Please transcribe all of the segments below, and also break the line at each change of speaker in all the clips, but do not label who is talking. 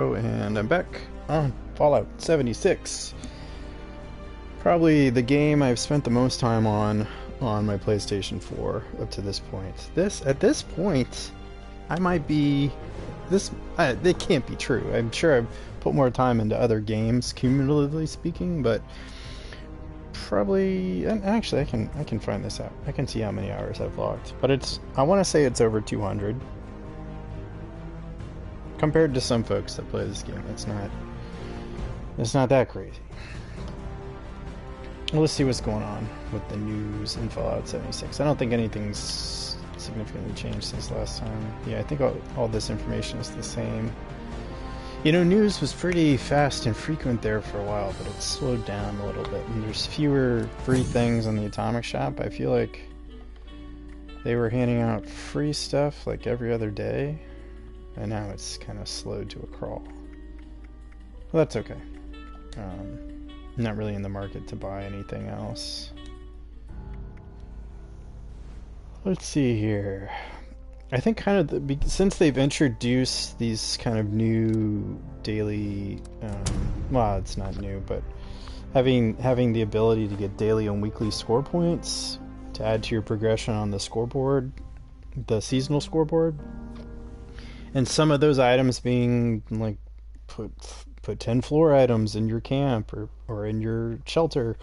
And I'm back on Fallout 76. Probably the game I've spent the most time on my PlayStation 4 up to this point. At this point, I might be this. It can't be true. I'm sure I've put more time into other games, cumulatively speaking, but probably. And actually, I can find this out. I can see how many hours I've logged, but I want to say it's over 200. Compared to some folks that play this game, it's not that crazy. Well, let's see what's going on with the news in Fallout 76. I don't think anything's significantly changed since last time. Yeah, I think all this information is the same. You know, news was pretty fast and frequent there for a while, but it's slowed down a little bit. And there's fewer free things in the Atomic Shop. I feel like they were handing out free stuff like every other day. And now it's kind of slowed to a crawl. Well, that's okay. Not really in the market to buy anything else. Let's see here. I think kind of since they've introduced these kind of new daily, well, it's not new, but having the ability to get daily and weekly score points to add to your progression on the scoreboard, the seasonal scoreboard. And some of those items being like put 10 floor items in your camp or in your shelter,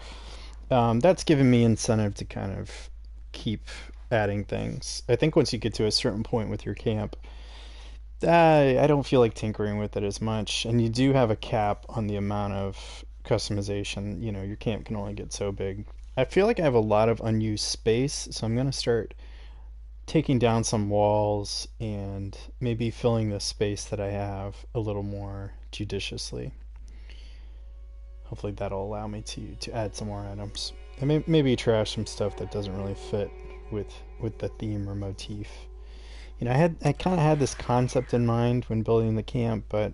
that's given me incentive to kind of keep adding things. I think once you get to a certain point with your camp, I don't feel like tinkering with it as much. And you do have a cap on the amount of customization. You know, your camp can only get so big. I feel like I have a lot of unused space, so I'm going to start taking down some walls and maybe filling the space that I have a little more judiciously. Hopefully that'll allow me to add some more items. And maybe trash some stuff that doesn't really fit with the theme or motif. You know, I kind of had this concept in mind when building the camp, but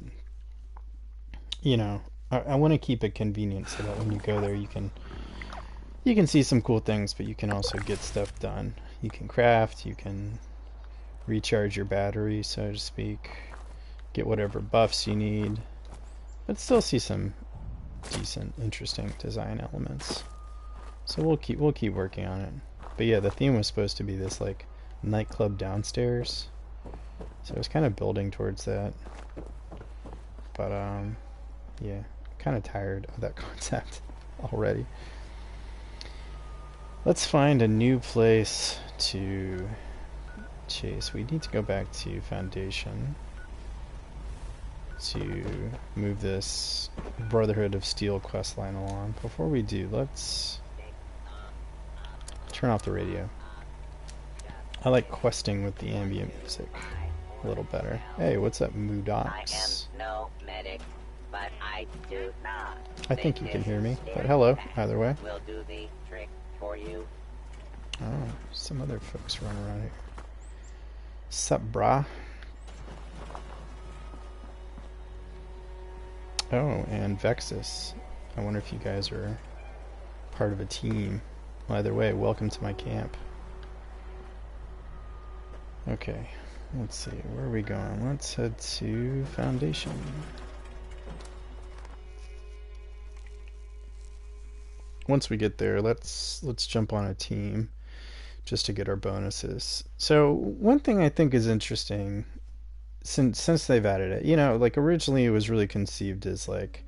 you know, I want to keep it convenient so that when you go there you can see some cool things, but you can also get stuff done. You can craft, you can recharge your battery, so to speak, get whatever buffs you need, but still see some decent, interesting design elements. So we'll keep working on it. But yeah, the theme was supposed to be this like nightclub downstairs, so I was kind of building towards that. But yeah, kind of tired of that concept already. Let's find a new place to chase. We need to go back to Foundation to move this Brotherhood of Steel questline along. Before we do, let's turn off the radio. I like questing with the ambient music a little better. Hey, what's up, Moodox?
I am no medic, but I do not.
I think you can hear me, but hello, either way.
Will do the trick for you.
Oh, some other folks running around here. Sup, brah? Oh, and Vexus. I wonder if you guys are part of a team. Well, either way, welcome to my camp. Okay, let's see. Where are we going? Let's head to Foundation. Once we get there, let's jump on a team just to get our bonuses. So one thing I think is interesting since they've added it, you know, like originally it was really conceived as like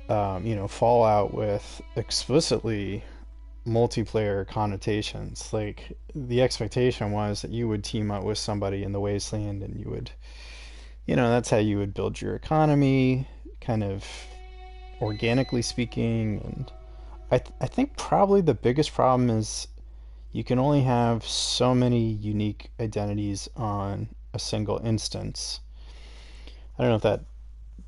you know, Fallout with explicitly multiplayer connotations. Like the expectation was that you would team up with somebody in the wasteland and you would, you know, that's how you would build your economy, kind of organically speaking. And I think probably the biggest problem is you can only have so many unique identities on a single instance. I don't know if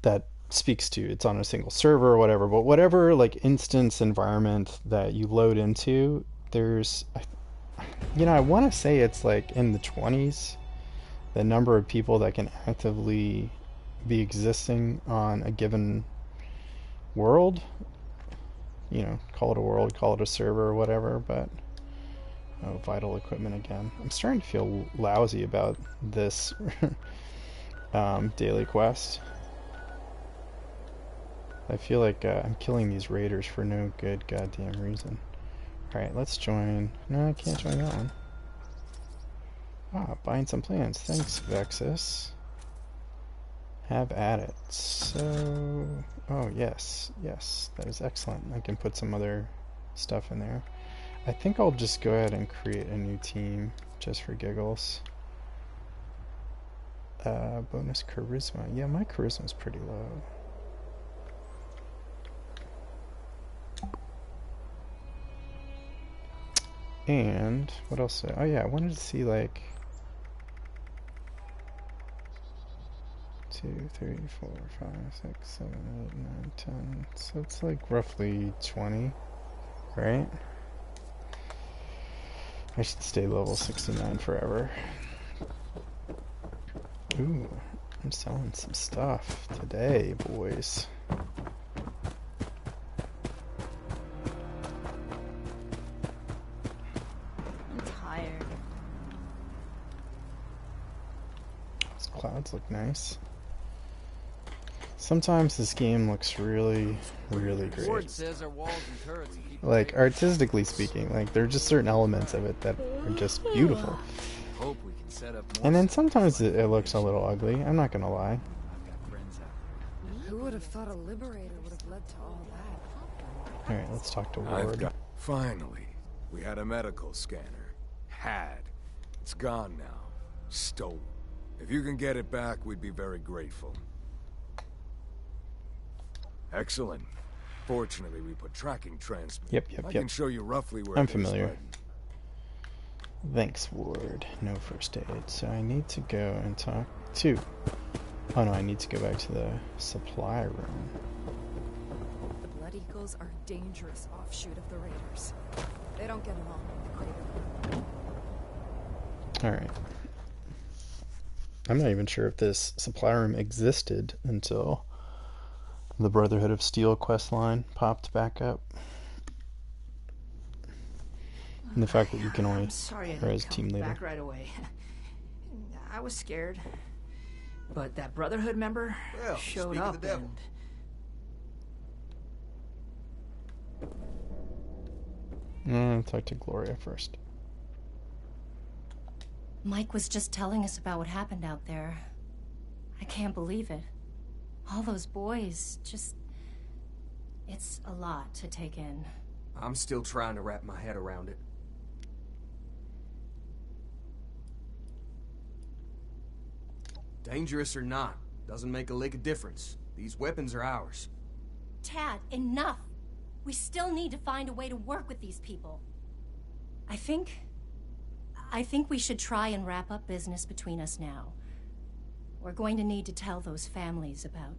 that speaks to it's on a single server or whatever, but whatever like instance environment that you load into, there's, you know, I want to say it's like in the 20s, the number of people that can actively be existing on a given world. You know, call it a world, call it a server or whatever, but oh, vital equipment again. I'm starting to feel lousy about this daily quest. I feel like I'm killing these raiders for no good goddamn reason. Alright, let's join. No, I can't join that one. Ah, buying some plants. Thanks, Vexus. Have at it. So... Oh, yes. Yes, that is excellent. I can put some other stuff in there. I think I'll just go ahead and create a new team, just for giggles. Bonus charisma. Yeah, my charisma's pretty low. And what else? Oh yeah, I wanted to see like 2, 3, 4, 5, 6, 7, 8, 9, 10. So it's like roughly 20, right? I should stay level 69 forever. Ooh, I'm selling some stuff today, boys. Clouds look nice. Sometimes this game looks really, really great. Like, artistically speaking, like, there are just certain elements of it that are just beautiful. And then sometimes it looks a little ugly, I'm not gonna lie.
Who would have thought a liberator would have led to all that?
Alright, let's talk to Ward.
Finally, we had a medical scanner. It's gone now. Stolen. If you can get it back, we'd be very grateful. Excellent. Fortunately, we put tracking transmitters.
Yep.
I can show you roughly where
I'm familiar. Thanks, Ward. No first aid. So I need to go and talk to... Oh no, I need to go back to the supply room.
The Blood Eagles are a dangerous offshoot of the Raiders. They don't get along with the Craven.
Alright. I'm not even sure if this supply room existed until the Brotherhood of Steel quest line popped back up. And the fact that you can only as team leader.
Back right away. I was scared, but that Brotherhood member showed up
and... talk to Gloria first.
Mike was just telling us about what happened out there. I can't believe it. All those boys, just... It's a lot to take in.
I'm still trying to wrap my head around it. Dangerous or not, doesn't make a lick of difference. These weapons are ours.
Tad, enough! We still need to find a way to work with these people. I think we should try and wrap up business between us now. We're going to need to tell those families about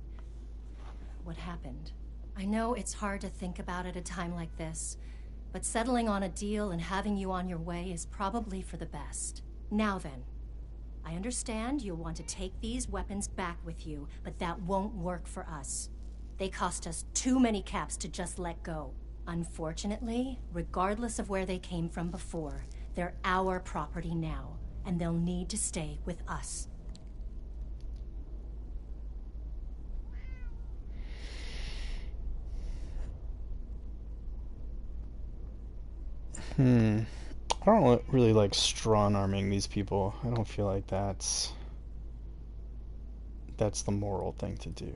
what happened. I know it's hard to think about at a time like this, but settling on a deal and having you on your way is probably for the best. Now then, I understand you'll want to take these weapons back with you, but that won't work for us. They cost us too many caps to just let go. Unfortunately, regardless of where they came from before, they're our property now, and they'll need to stay with us.
I don't really like strong-arming these people. I don't feel like that's the moral thing to do.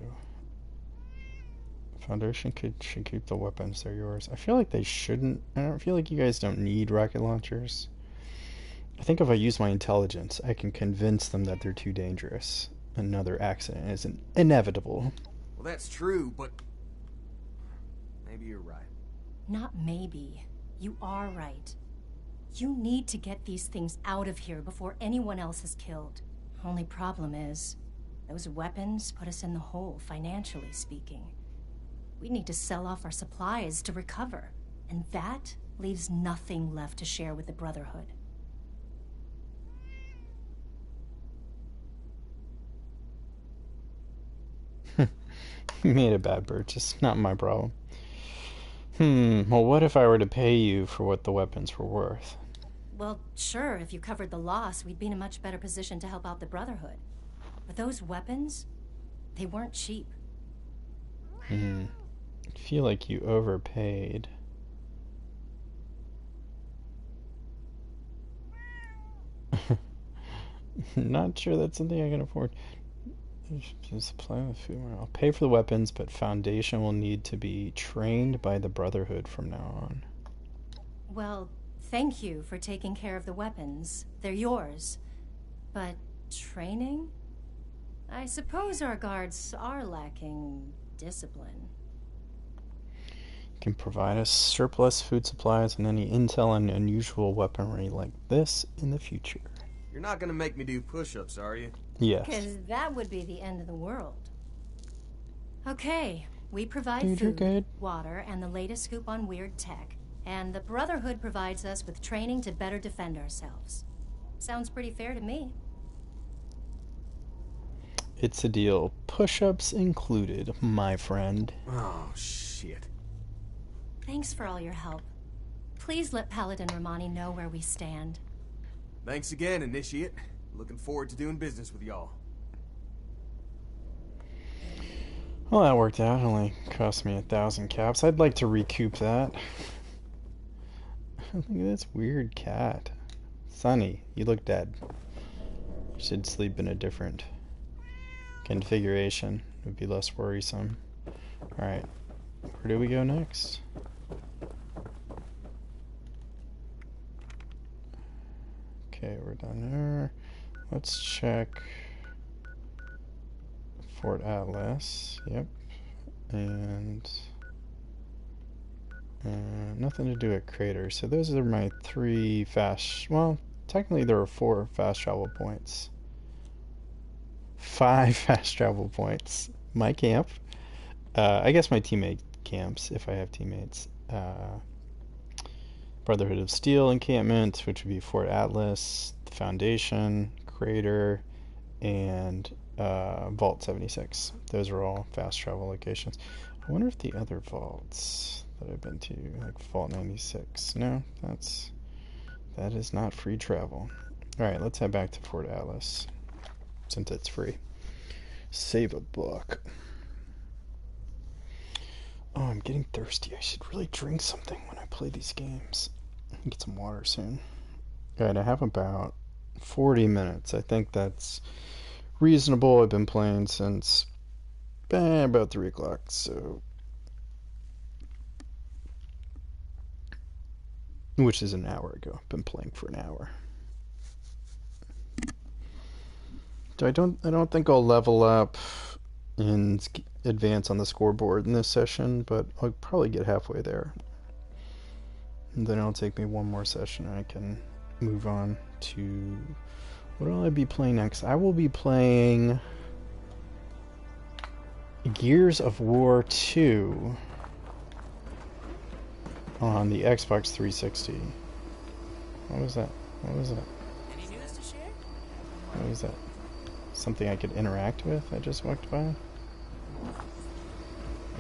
Foundation should keep the weapons, they're yours. I feel like they shouldn't. I don't feel like you guys don't need rocket launchers. I think if I use my intelligence, I can convince them that they're too dangerous. Another accident is inevitable.
Well, that's true, but maybe you're right.
Not maybe. You are right. You need to get these things out of here before anyone else is killed. Only problem is, those weapons put us in the hole, financially speaking. We need to sell off our supplies to recover, and that leaves nothing left to share with the Brotherhood.
You made a bad purchase, not my problem. Well, what if I were to pay you for what the weapons were worth?
Well, sure, if you covered the loss, we'd be in a much better position to help out the Brotherhood. But those weapons, they weren't cheap.
I feel like you overpaid. Not sure that's something I can afford. Supply of food. I'll pay for the weapons, but Foundation will need to be trained by the Brotherhood from now on.
Well, thank you for taking care of the weapons. They're yours. But training? I suppose our guards are lacking discipline.
Can provide us surplus food supplies and any intel on unusual weaponry like this in the future.
You're not gonna make me do push-ups, are you?
Yes.
Because that would be the end of the world. Okay, we provide
Dude, you're
food,
good.
water, and the latest scoop on weird tech. And the Brotherhood provides us with training to better defend ourselves. Sounds pretty fair to me.
It's a deal. Push-ups included, my friend.
Oh, shit.
Thanks for all your help. Please let Paladin Romani know where we stand.
Thanks again, Initiate. Looking forward to doing business with y'all.
Well, that worked out. It only cost me 1,000 caps. I'd like to recoup that. Look at this weird cat. Sonny, you look dead. You should sleep in a different configuration. It would be less worrisome. Alright. Where do we go next? Okay, we're down there. Let's check Fort Atlas. Yep. And nothing to do at Crater. So those are my 3 fast... Well, technically there are 4 fast travel points. 5 fast travel points. My camp. I guess my teammate camps, if I have teammates. Brotherhood of Steel encampment, which would be Fort Atlas, the Foundation, Crater, and Vault 76. Those are all fast travel locations. I wonder if the other vaults that I've been to, like Vault 96. No, that is not free travel. Alright, let's head back to Fort Atlas, since it's free. Save a book. Oh, I'm getting thirsty. I should really drink something when I play these games. Get some water soon. Alright, I have about 40 minutes. I think that's reasonable. I've been playing since about 3 o'clock, so... Which is an hour ago. I've been playing for an hour. So I don't think I'll level up and advance on the scoreboard in this session, but I'll probably get halfway there. And then it'll take me one more session and I can move on to... What will I be playing next? I will be playing Gears of War 2 on the Xbox 360. What was that? What was that?
Any news to share?
What was that? Something I could interact with? I just walked by?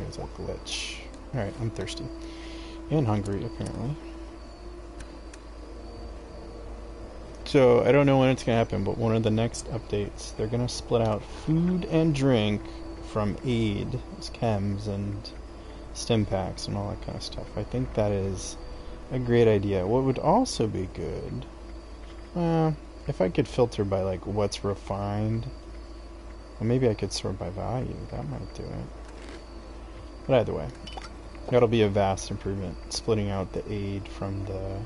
It was a glitch. Alright, I'm thirsty. And hungry, apparently. So, I don't know when it's going to happen, but one of the next updates, they're going to split out food and drink from aid, chems, and stim packs, and all that kind of stuff. I think that is a great idea. What would also be good, if I could filter by, like, what's refined, well, maybe I could sort by value. That might do it. But either way, that'll be a vast improvement, splitting out the aid from the...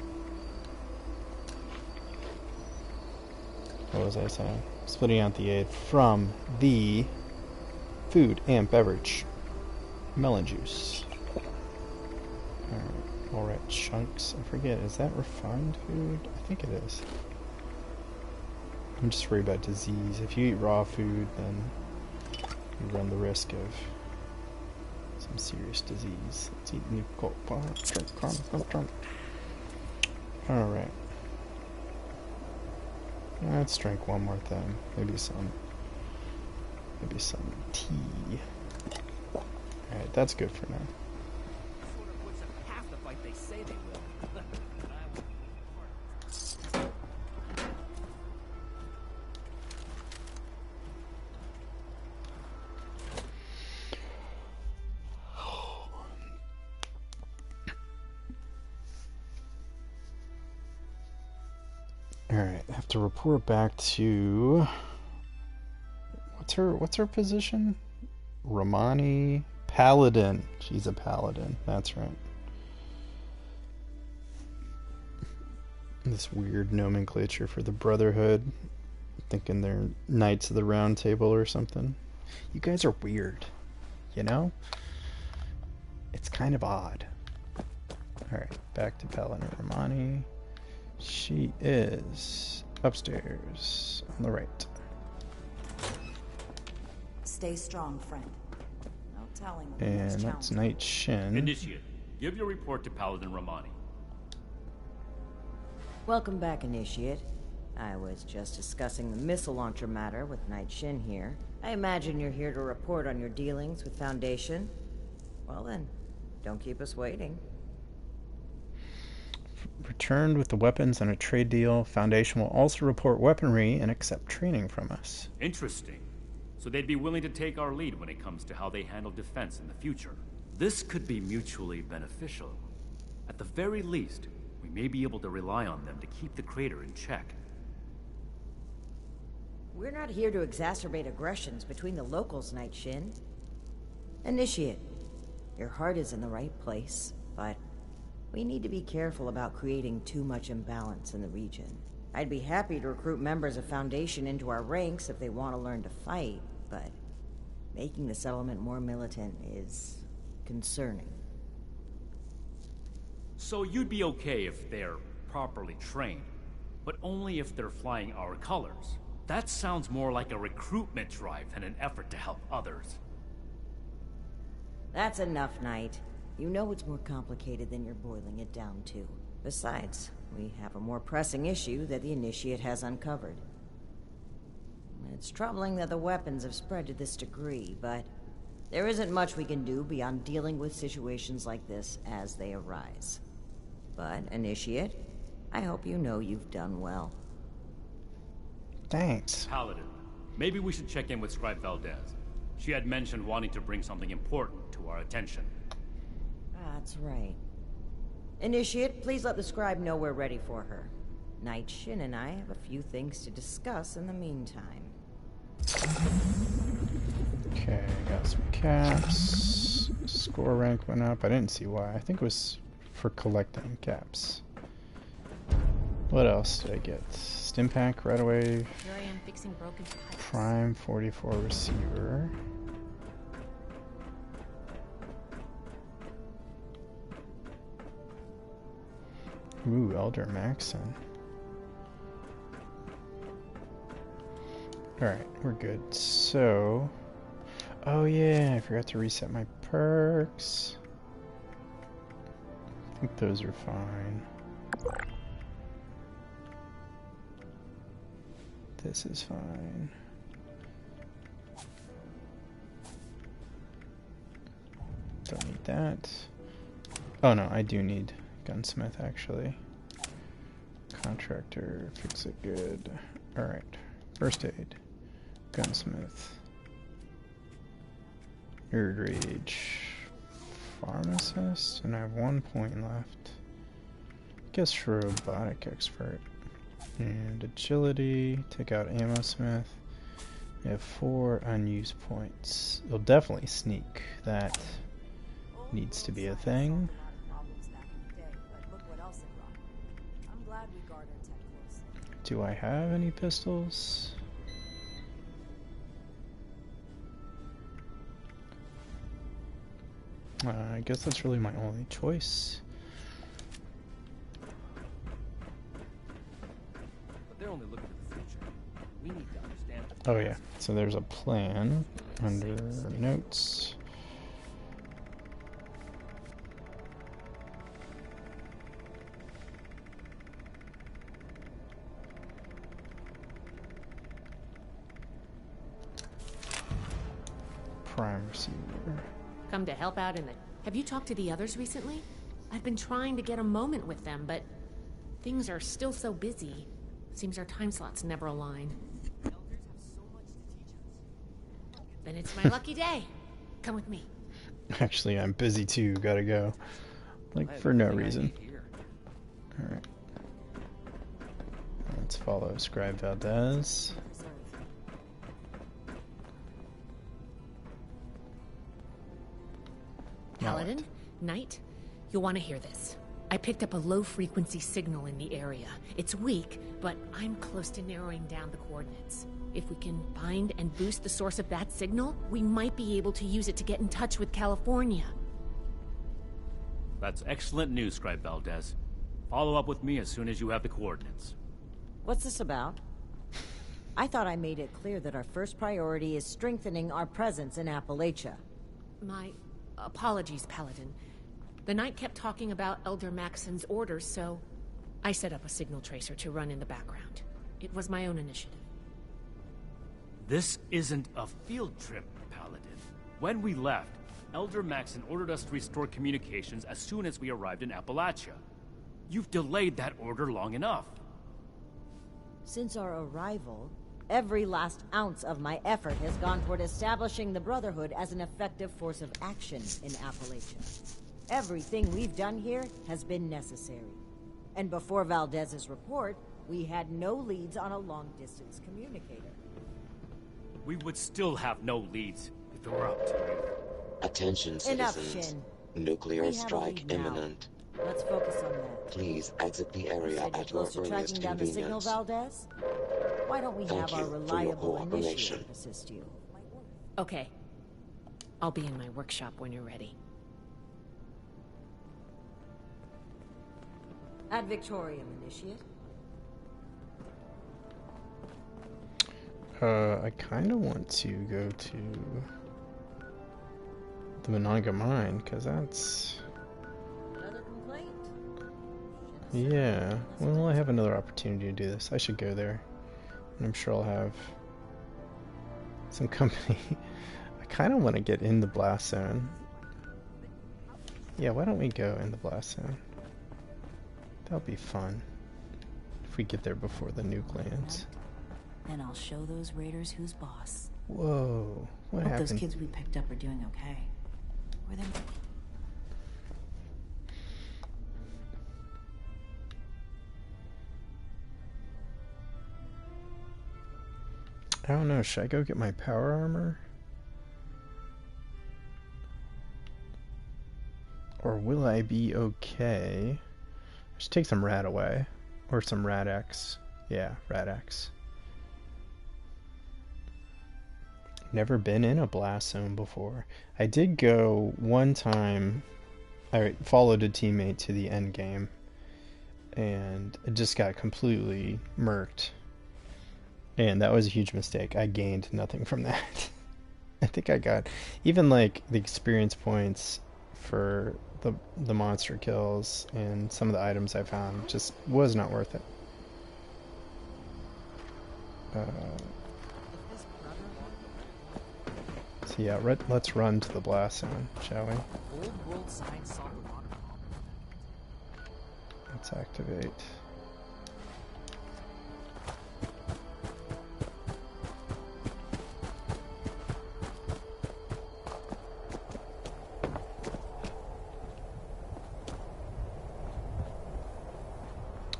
What was I saying? Splitting out the aid from the food and beverage. Melon juice. Alright, chunks. I forget, is that refined food? I think it is. I'm just worried about disease. If you eat raw food, then you run the risk of some serious disease. Let's eat Alright. Let's drink one more thing. Maybe some tea. Alright, that's good for now.
Sort of puts them half the fight they say they will.
Alright, I have to report back to... What's her position? Romani Paladin. She's a paladin, that's right. This weird nomenclature for the Brotherhood. Thinking they're Knights of the Round Table or something. You guys are weird, you know? It's kind of odd. Alright, back to Paladin Romani. She is upstairs on the right.
Stay strong, friend. No telling.
And that's Knight Shin.
Initiate, give your report to Paladin Romani.
Welcome back, Initiate. I was just discussing the missile launcher matter with Knight Shin here. I imagine you're here to report on your dealings with Foundation. Well then, don't keep us waiting.
Returned with the weapons and a trade deal. Foundation will also report weaponry and accept training from us.
Interesting. So they'd be willing to take our lead when it comes to how they handle defense in the future. This could be mutually beneficial. At the very least, we may be able to rely on them to keep the crater in check.
We're not here to exacerbate aggressions between the locals, Knight Shin. Initiate, your heart is in the right place, but we need to be careful about creating too much imbalance in the region. I'd be happy to recruit members of Foundation into our ranks if they want to learn to fight, but making the settlement more militant is concerning.
So you'd be okay if they're properly trained, but only if they're flying our colors. That sounds more like a recruitment drive than an effort to help others.
That's enough, Knight. You know it's more complicated than you're boiling it down to. Besides, we have a more pressing issue that the Initiate has uncovered. It's troubling that the weapons have spread to this degree, but there isn't much we can do beyond dealing with situations like this as they arise. But, Initiate, I hope you know you've done well.
Thanks.
Paladin, maybe we should check in with Scribe Valdez. She had mentioned wanting to bring something important to our attention.
That's right. Initiate, please let the Scribe know we're ready for her. Knight Shin and I have a few things to discuss in the meantime.
Okay, got some caps. Score rank went up. I didn't see why. I think it was for collecting caps. What else did I get? Stim pack right away.
Here I am fixing broken pipes.
Prime 44 receiver. Ooh, Elder Maxon. Alright, we're good. So... Oh yeah, I forgot to reset my perks. I think those are fine. This is fine. Don't need that. Oh no, I do need Gunsmith actually. Contractor, fix it good. Alright. First aid. Gunsmith. Nerd Rage. Pharmacist? And I have 1 point left. Guess robotic expert. And agility. Take out ammo smith. I have 4 unused points. It'll definitely sneak. That needs to be a thing. Do I have any pistols? I guess that's really my only choice.
But they're only looking to the future. We need to understand.
Oh yeah, so there's a plan under notes. Prime receiver.
Come to help out in the... Have you talked to the others recently? I've been trying to get a moment with them, but things are still so busy. Seems our time slots never align. Then it's my lucky day. Come with me.
Actually, I'm busy too. Gotta go. Like, for no reason. Alright. Let's follow Scribe Valdez.
Paladin, Knight, you'll want to hear this. I picked up a low-frequency signal in the area. It's weak, but I'm close to narrowing down the coordinates. If we can find and boost the source of that signal, we might be able to use it to get in touch with California.
That's excellent news, Scribe Valdez. Follow up with me as soon as you have the coordinates.
What's this about? I thought I made it clear that our first priority is strengthening our presence in Appalachia.
My apologies, Paladin. The Knight kept talking about Elder Maxon's orders, so I set up a signal tracer to run in the background. It was my own initiative.
This isn't a field trip, Paladin. When we left, Elder Maxon ordered us to restore communications as soon as we arrived in Appalachia. You've delayed that order long enough.
Since our arrival, every last ounce of my effort has gone toward establishing the Brotherhood as an effective force of action in Appalachia. Everything we've done here has been necessary. And before Valdez's report, we had no leads on a long-distance communicator.
We would still have no leads if it were up to you.
Attention,
Enough,
citizens.
Shin.
Nuclear
We have a
strike
lead now.
imminent.
Let's focus on that.
Please exit the
You
area
said you're
at your
close to tracking
earliest
down the signal,
convenience.
Valdez? Why don't we
Thank
have our
you for your
reliable
cooperation.
initiative assist you?
Okay. I'll be in my workshop when you're ready.
Ad Victorium, Initiate.
I kind of want to go to the Monongah Mine, because that's...
Another complaint?
Yeah, well, I have another opportunity to do this. I should go there. And I'm sure I'll have some company. I kind of want to get in the blast zone. Yeah, why don't we go in the blast zone? That'll be fun. If we get there before the nuke lands.
Then I'll show those raiders who's boss.
Whoa, what
Hope
happened?
those kids we picked up are doing okay. Or they...
I don't know, should I go get my power armor? Or will I be okay? I should take some rat away. Or some rat X. Yeah, rat X. Never been in a blast zone before. I did go one time. I followed a teammate to the end game. And it just got completely murked. And that was a huge mistake. I gained nothing from that. I think I got even like the experience points for the monster kills and some of the items I found just was not worth it. So yeah, let's run to the blast zone, shall we?
Old world science solved the water problem.
Let's activate.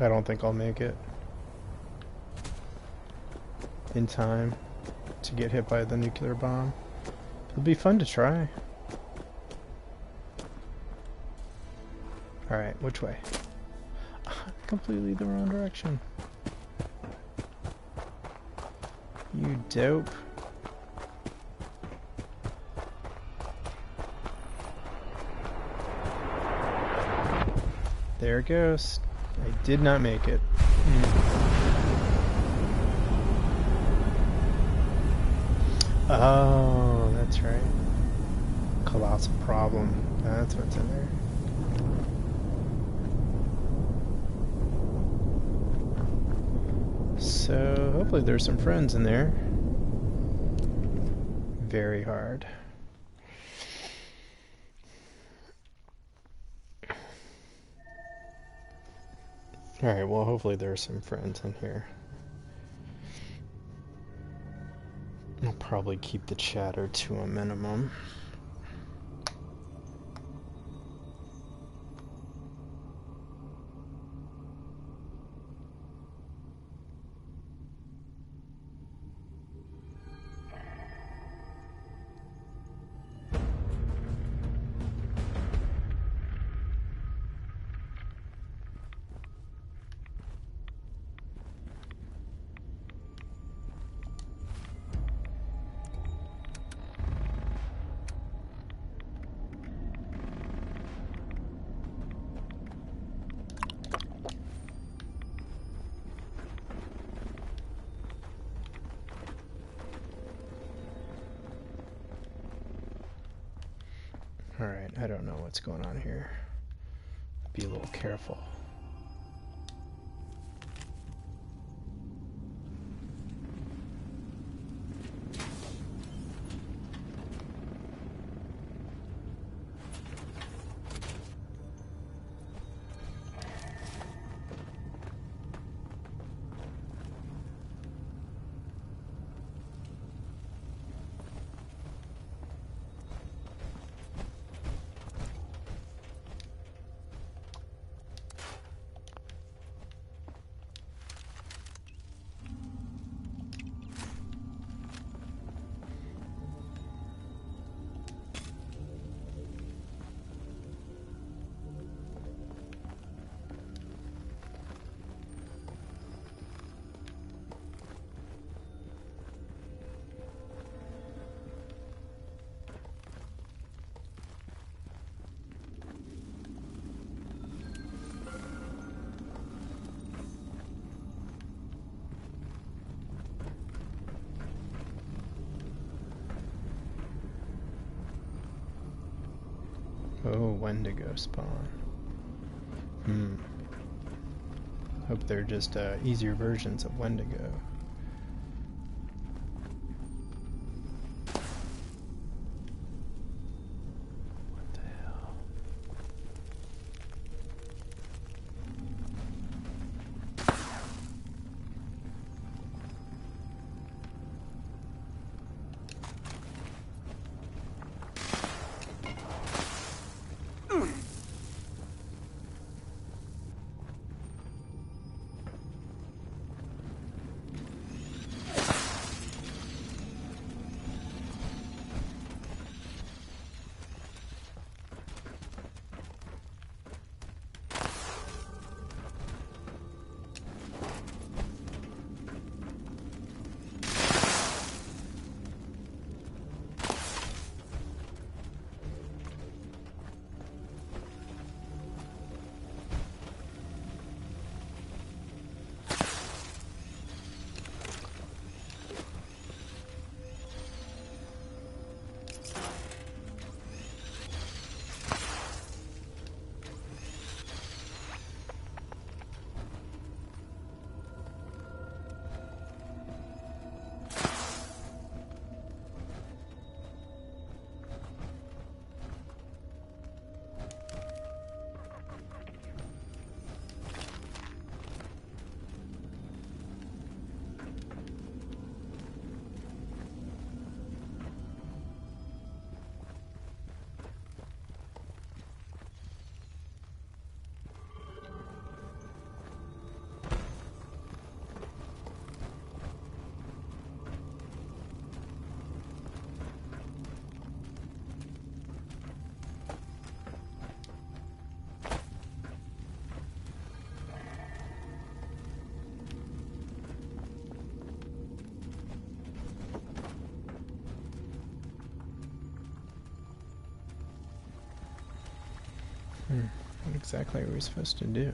I don't think I'll make it in time to get hit by the nuclear bomb. It'll be fun to try. Alright, which way? Completely the wrong direction. You dope. There it goes. I did not make it. Oh, that's right. Colossal problem. That's what's in there. So, hopefully there's some friends in there. Very hard. Alright, well, hopefully there are some friends in here. I'll probably keep the chatter to a minimum. Alright, I don't know what's going on here. Be a little careful. Oh, Wendigo spawn. Hope they're just easier versions of Wendigo. What the hell? What exactly are we supposed to do?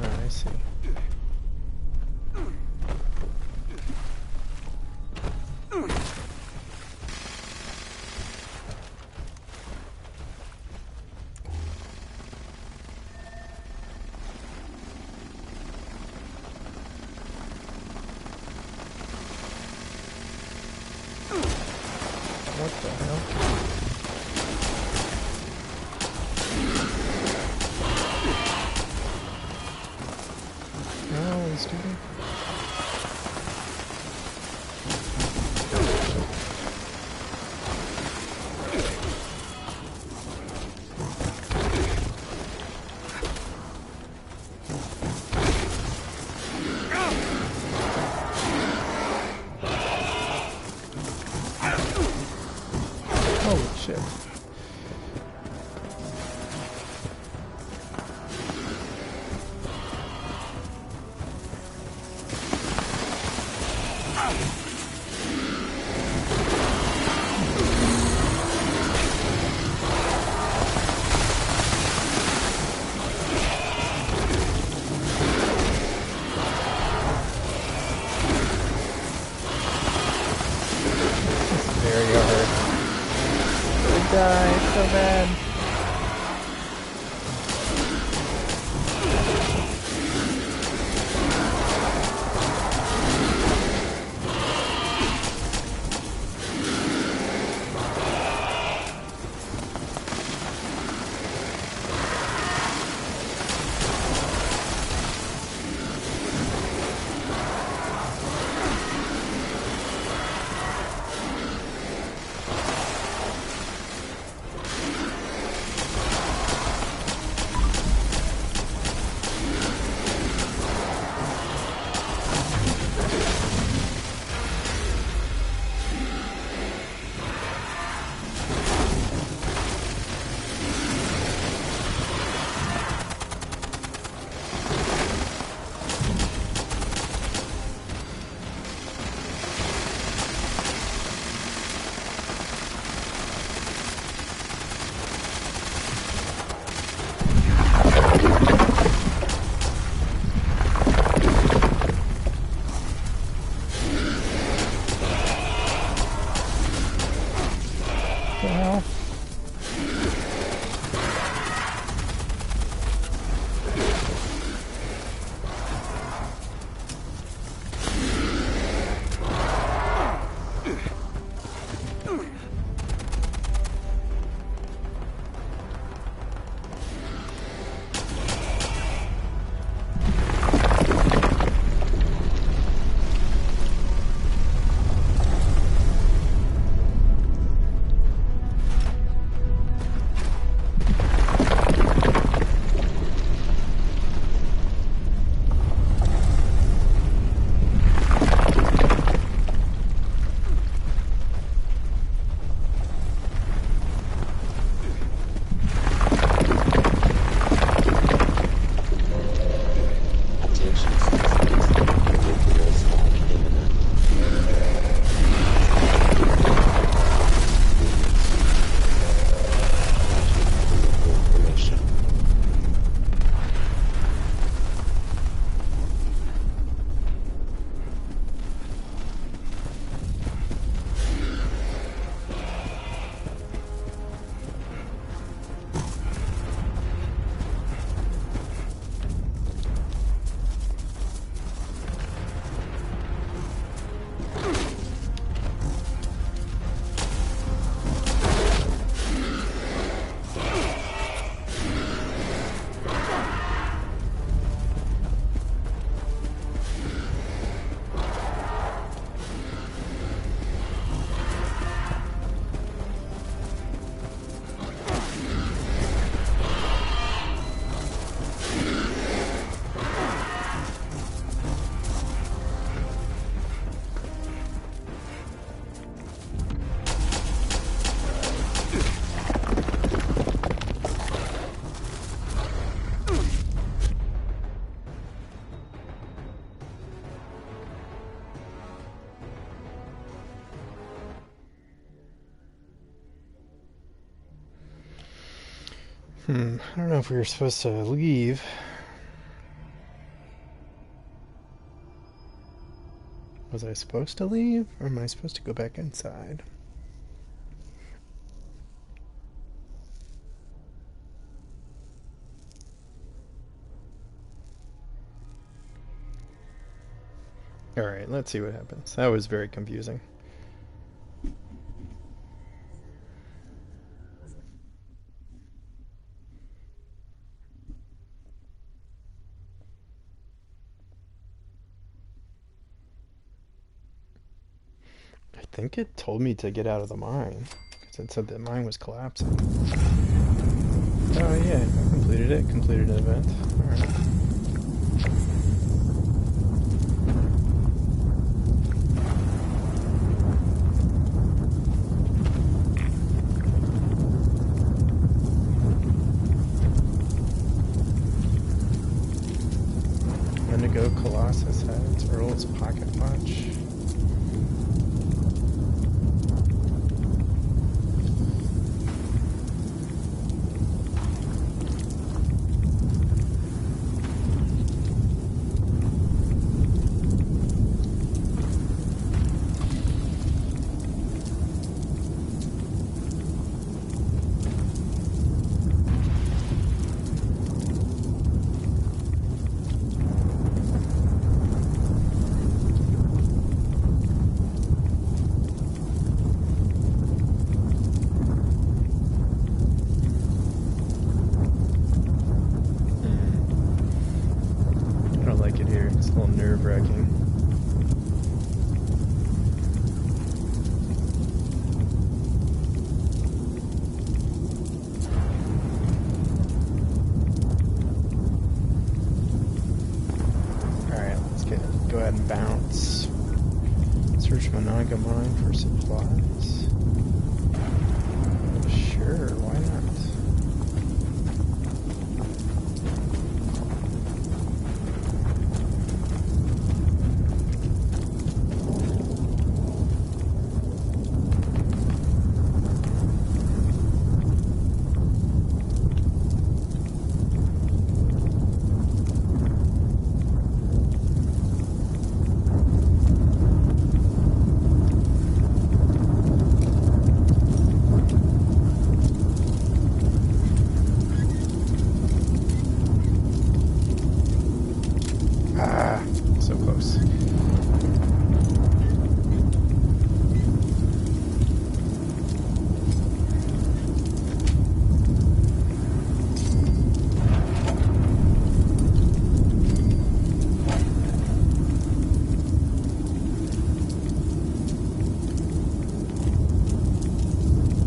Oh, I see. What the hell? Oh, stupid. Holy shit. die so bad. Well. I don't know if we were supposed to leave. Was I supposed to leave, or am I supposed to go back inside? Alright, let's see what happens. That was very confusing. I think it told me to get out of the mine, because it said the mine was collapsing. Oh yeah, I completed it. Completed an event. Alright. Indigo Colossus heads, Earl's pocket watch. nerve-wracking. Alright, let's go ahead and bounce. Search Monaga Mine for supplies. Sure, why not? So close.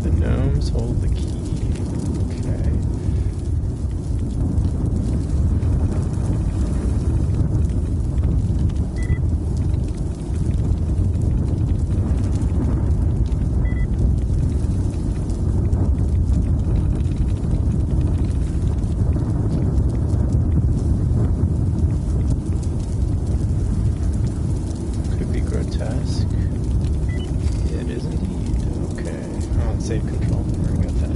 The gnomes hold the key. Okay. Could be grotesque. It is indeed. Okay. Oh, it's save control. Already got that.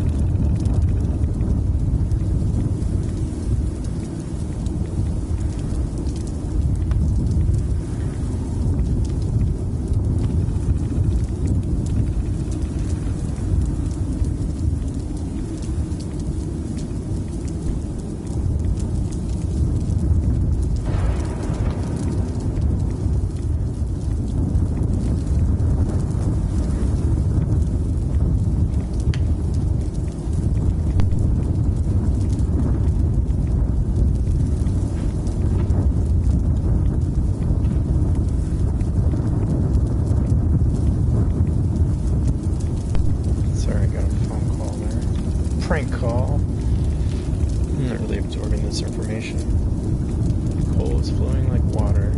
Sorry, I got a phone call there. Prank call. I'm not really absorbing this information. Coal is flowing like water.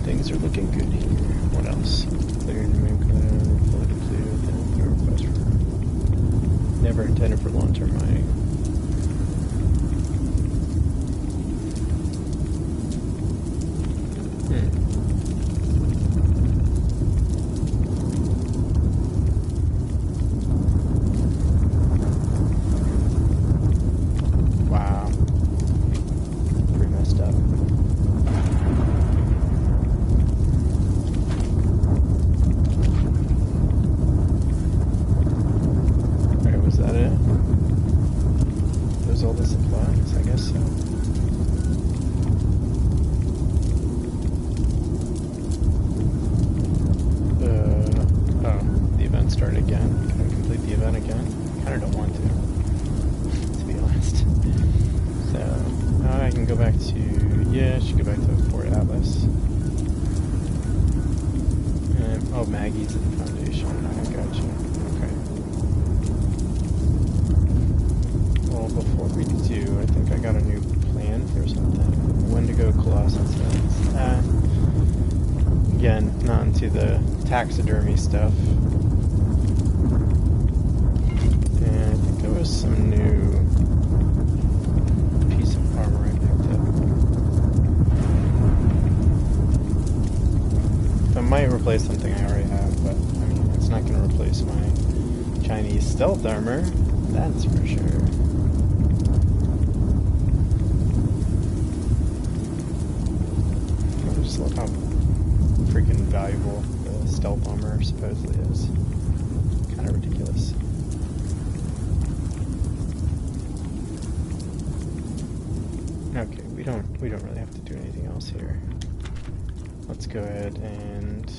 Things are looking good here. What else? Clearing the main cloud, fully depleted, and no request for... Never intended for long-term mining. Wow. Pretty messed up. Alright, was that it? Those all the supplies? I guess so. Oh, the event started again. Can I complete the event again? Kinda don't want to be honest. So, I can go back to, yeah, I should go back to Fort Atlas. Oh, Maggie's in the Foundation. I gotcha. Okay. Well, before we do, I think I got a new plan for something. Wendigo Colossus says. Again, not into the taxidermy stuff. And I think there was some new piece of armor I picked up. It might replace something I already have, but I mean, it's not going to replace my Chinese stealth armor, that's for sure. I just love how freaking valuable the stealth armor supposedly is. Kind of ridiculous. Okay, we don't really have to do anything else here. Let's go ahead and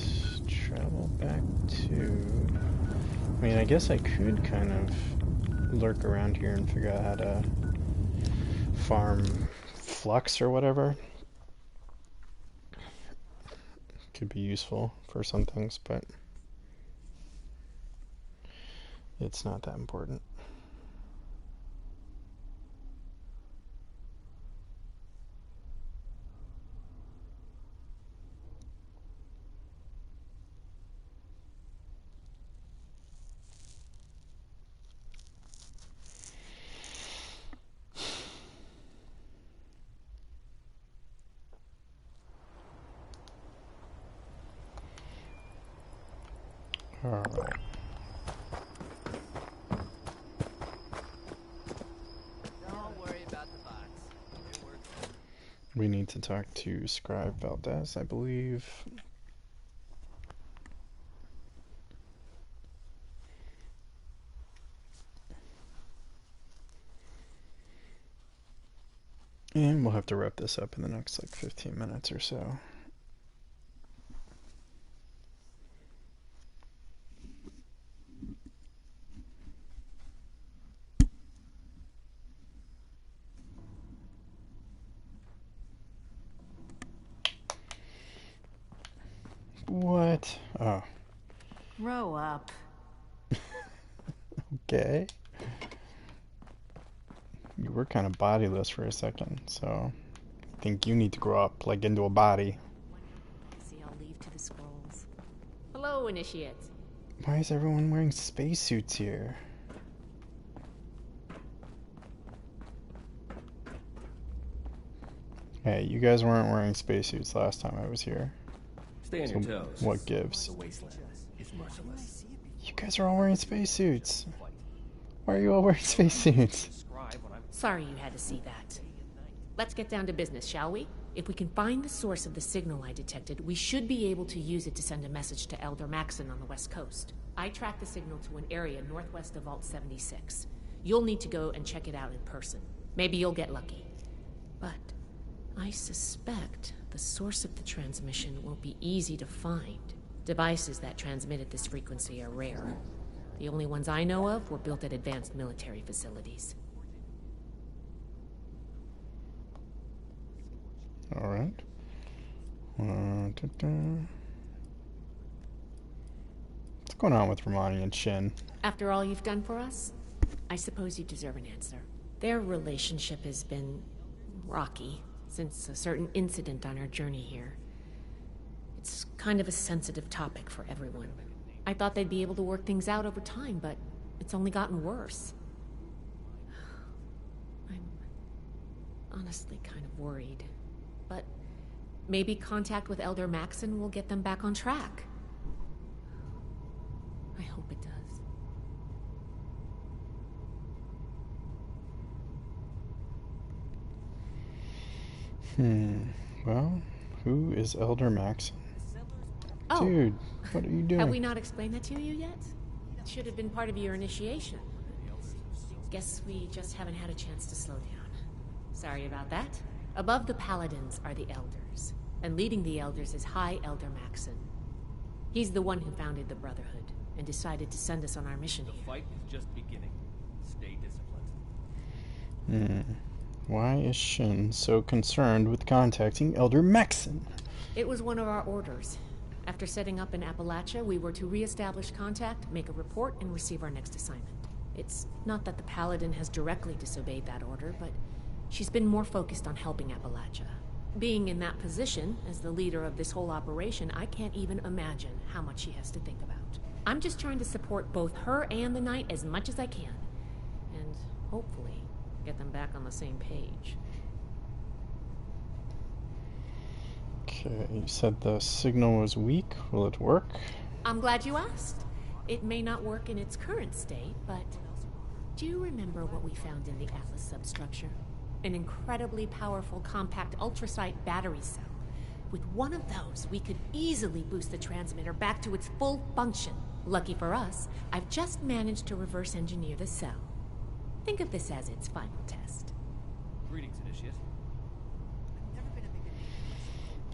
travel back to... I mean, I guess I could kind of lurk around here and figure out how to farm flux or whatever. Could be useful for some things, but it's not that important. Alright.
Don't worry about the box. It works.
We need to talk to Scribe Valdez, I believe. And we'll have to wrap this up in the next like 15 minutes or so. What? Oh.
Grow up.
Okay. You were kind of bodiless for a second, so I think you need to grow up, like, into a body.
See, I'll leave to the scrolls. Hello, initiates.
Why is everyone wearing spacesuits here? Hey, you guys weren't wearing spacesuits last time I was here.
Stay on your toes.
What gives?
The wasteland is merciless.
You guys are all wearing spacesuits. Why are you all wearing spacesuits?
Sorry you had to see that. Let's get down to business, shall we? If we can find the source of the signal I detected, we should be able to use it to send a message to Elder Maxon on the west coast. I tracked the signal to an area northwest of Vault 76. You'll need to go and check it out in person. Maybe you'll get lucky. But I suspect the source of the transmission won't be easy to find. Devices that transmit at this frequency are rare. The only ones I know of were built at advanced military facilities.
All right. What's going on with Romani and Shin?
After all you've done for us, I suppose you deserve an answer. Their relationship has been rocky since a certain incident on our journey here. It's kind of a sensitive topic for everyone. I thought they'd be able to work things out over time, but it's only gotten worse. I'm honestly kind of worried. But maybe contact with Elder Maxon will get them back on track. I hope it does.
Well, who is Elder Maxon?
Oh.
Dude, what are you doing?
Have we not explained that to you yet? It should have been part of your initiation. Guess we just haven't had a chance to slow down. Sorry about that. Above the Paladins are the Elders, and leading the Elders is High Elder Maxon. He's the one who founded the Brotherhood, and decided to send us on our mission here.
The fight is just beginning. Stay disciplined.
Why is Shin so concerned with contacting Elder Maxon?
It was one of our orders. After setting up in Appalachia, we were to re-establish contact, make a report, and receive our next assignment. It's not that the Paladin has directly disobeyed that order, but she's been more focused on helping Appalachia. Being in that position, as the leader of this whole operation, I can't even imagine how much she has to think about. I'm just trying to support both her and the Knight as much as I can. And hopefully, get them back on the same page.
Okay, you said the signal was weak. Will it work?
I'm glad you asked. It may not work in its current state, but do you remember what we found in the Atlas substructure? An incredibly powerful compact ultrasite battery cell. With one of those, we could easily boost the transmitter back to its full function. Lucky for us, I've just managed to reverse engineer the cell. Think of this as its final test.
Greetings, Initiate.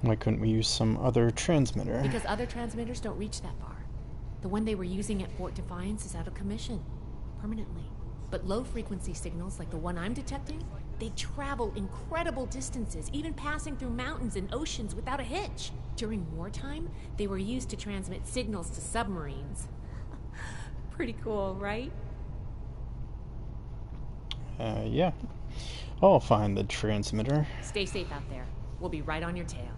Why couldn't we use some other transmitter?
Because other transmitters don't reach that far. The one they were using at Fort Defiance is out of commission. Permanently. But low-frequency signals like the one I'm detecting, They travel incredible distances, even passing through mountains and oceans without a hitch. During wartime, they were used to transmit signals to submarines. Pretty cool, right?
Yeah. I'll find the transmitter.
Stay safe out there. We'll be right on your tail.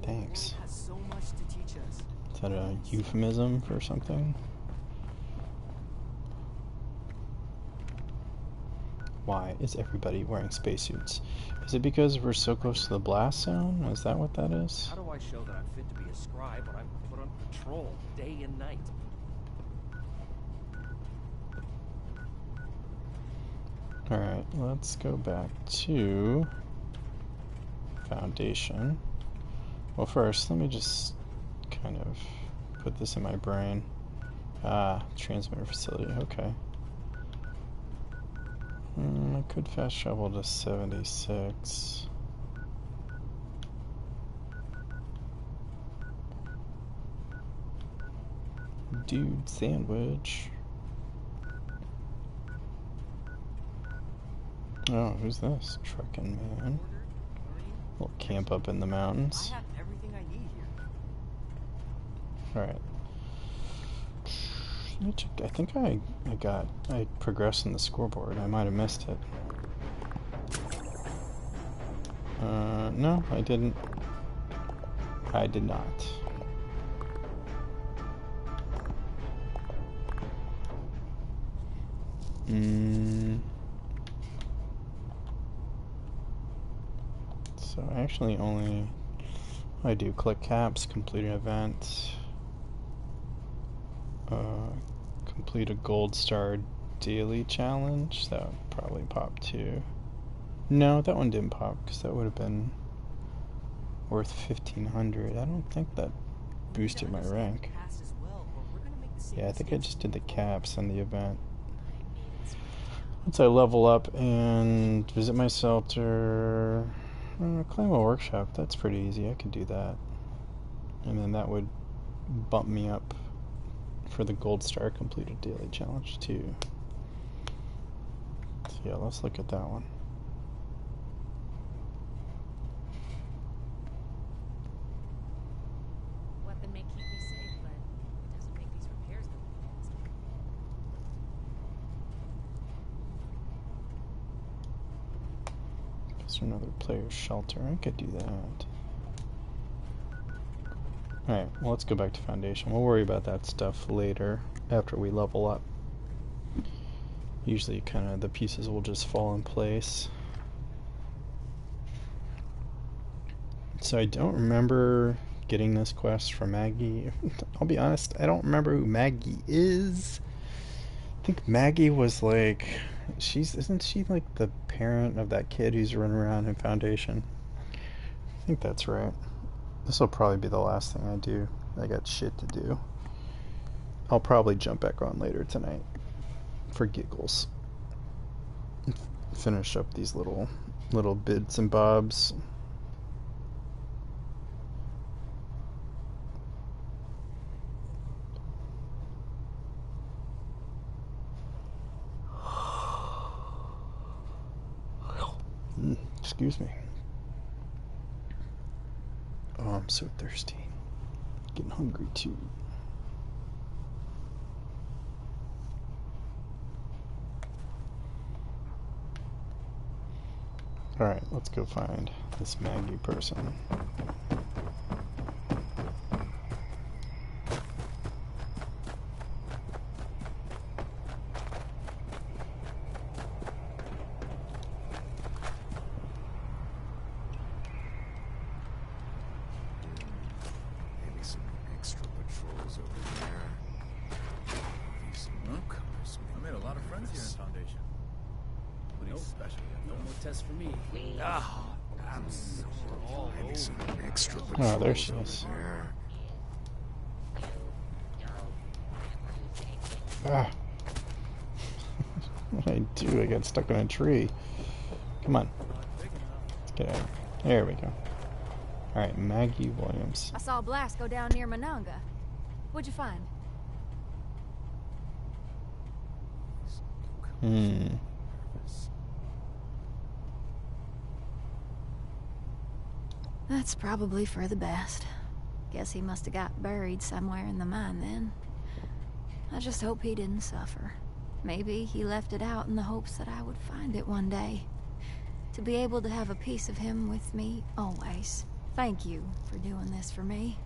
Thanks.
Has so much to teach us.
Is that a euphemism for something? Why is everybody wearing spacesuits? Is it because we're so close to the blast zone? Is that what that is?
How do I show that I'm fit to be a scribe when I'm put on patrol day and night?
Alright, let's go back to Foundation. Well, first, let me just kind of put this in my brain. Ah, transmitter facility, okay. I could fast travel to 76. Dude, sandwich. Oh, who's this? Truckin' man. Little camp up in the mountains.
I have everything I need here.
Alright. Let me check. I think I progressed in the scoreboard. I might have missed it. No, I didn't. I did not. So I actually I do click caps, complete an event, complete a gold star daily challenge. That would probably pop too. No, that one didn't pop because that would have been worth 1,500. I don't think that boosted my rank. Yeah, I think I just did the caps and the event. Once I level up and visit my shelter, claim a workshop, that's pretty easy. I could do that. And then that would bump me up for the gold star completed daily challenge too. So yeah, let's look at that one.
Weapon may keep me safe, but it doesn't make these repairs go fast.
Is there another player's shelter? I could do that. Alright, well, let's go back to Foundation. We'll worry about that stuff later, after we level up. Usually, kind of, the pieces will just fall in place. So I don't remember getting this quest from Maggie. I'll be honest, I don't remember who Maggie is. I think Maggie was like... Isn't she like the parent of that kid who's running around in Foundation? I think that's right. This will probably be the last thing I do. I got shit to do. I'll probably jump back on later tonight for giggles. Finish up these little bits and bobs. Excuse me. Oh, I'm so thirsty. Getting hungry too. Alright, let's go find this Maggie person. Oh, there she is. Ah. What did I do? I got stuck in a tree. Come on. Let's get out. There we go. Alright, Maggie Williams.
I saw a blast go down near Mananga. What'd you find?
That's probably for the best. Guess he must have got buried somewhere in the mine then. I just hope he didn't suffer. Maybe he left it out in the hopes that I would find it one day. To be able to have a piece of him with me always. Thank you for doing this for me.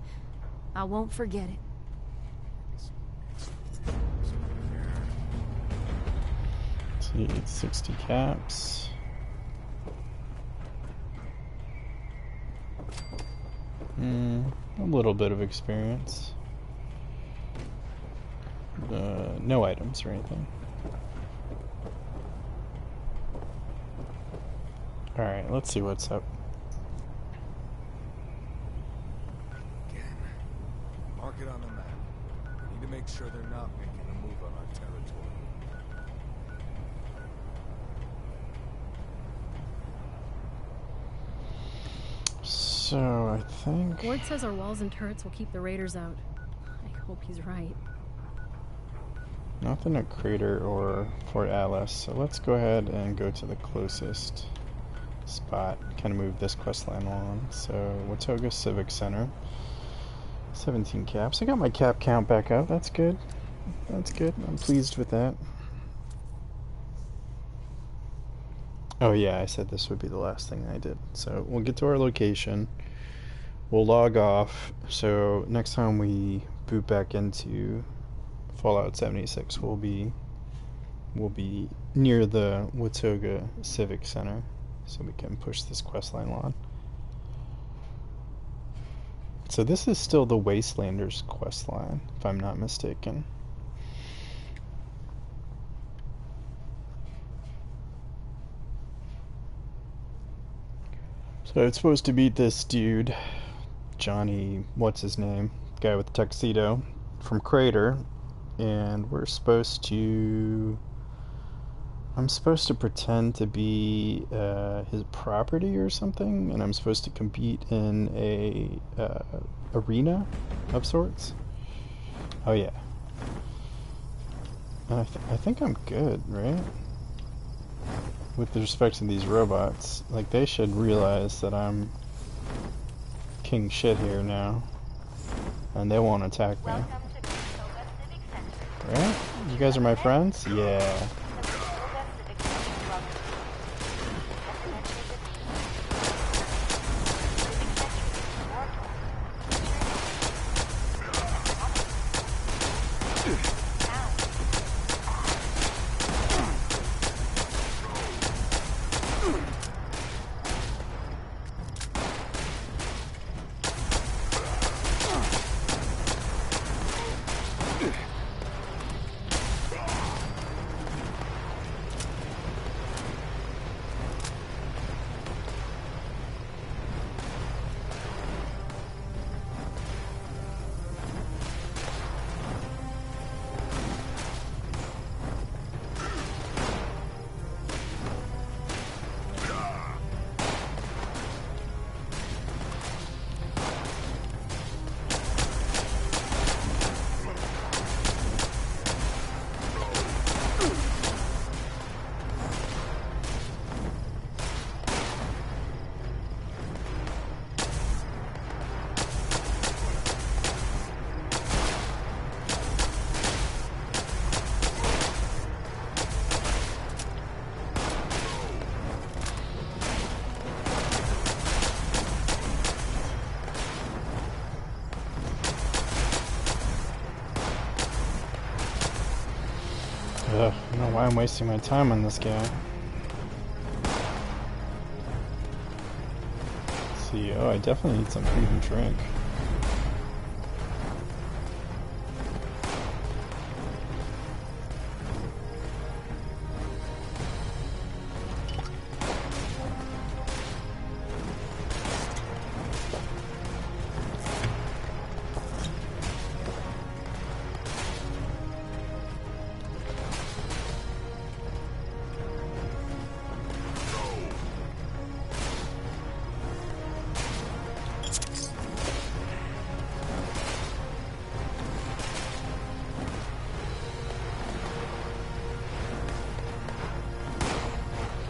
I won't forget it.
Let's see, it's 60 caps. A little bit of experience. No items or anything. Alright, let's see what's up.
Again. Mark it on the map. We need to make sure they're not making a move on our territory.
So, I think...
Ward says our walls and turrets will keep the raiders out. I hope he's right.
Nothing at Crater or Fort Alice, so let's go ahead and go to the closest spot. Kind of move this quest line along. So, Watoga Civic Center. 17 caps. I got my cap count back up. That's good. That's good. I'm pleased with that. Oh yeah, I said this would be the last thing I did. So, we'll get to our location. We'll log off. So, next time we boot back into Fallout 76, we'll be near the Watoga Civic Center, so we can push this questline on. So this is still the Wastelanders questline, if I'm not mistaken. So it's supposed to beat this dude, Johnny, what's his name? Guy with the tuxedo from Crater. And we're supposed to... I'm supposed to pretend to be his property or something, and I'm supposed to compete in a arena of sorts. Oh yeah. And I think I'm good, right? With respect to these robots, like they should realize that I'm king shit here now, and they won't attack me. Right? You guys are my friends? Yeah. I don't know why I'm wasting my time on this guy. Let's see, oh, I definitely need some food and drink.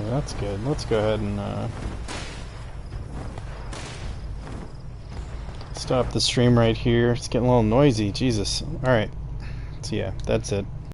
That's good. Let's go ahead and Stop the stream right here. It's getting a little noisy. Jesus. Alright. So yeah, that's it.